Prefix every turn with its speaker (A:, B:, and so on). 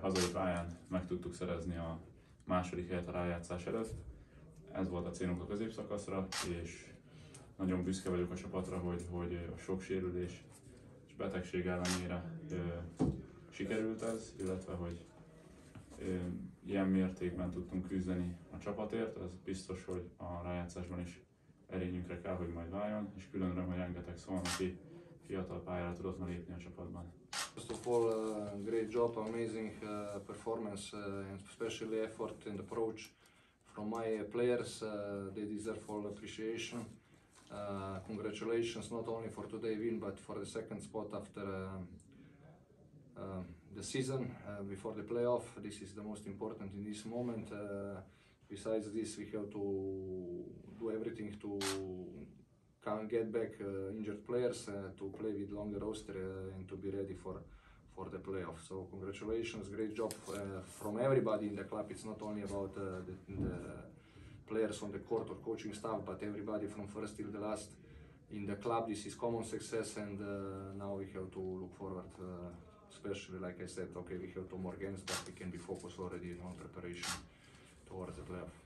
A: hazai pályán meg tudtuk szerezni a második helyet a rájátszás előtt. Ez volt a célunk a középszakaszra, és nagyon büszke vagyok a csapatra, hogy a sok sérülés és betegség ellenére sikerült ez, illetve hogy ilyen mértékben tudtunk küzdeni a csapatért. Ez biztos, hogy a rájátszásban is erényünkre kell, hogy majd váljon, és külön öröm, hogy rengeteg szolnoki fiatal pályára tudott ma lépni a csapatban.
B: First of all, great job, amazing performance, and especially effort and approach from my players. They deserve all appreciation. Congratulations not only for today win, but for the second spot after the season, before the playoff. This is the most important in this moment. Besides this, we have to do everything to get back injured players, to play with longer roster and to be ready for the playoff. So congratulations, great job from everybody in the club. It's not only about the players on the court or coaching staff, but everybody from first till the last in the club. This is common success, and now we have to look forward, especially like I said, okay, we have 2 more games, but we can be focused already on preparation towards the playoff.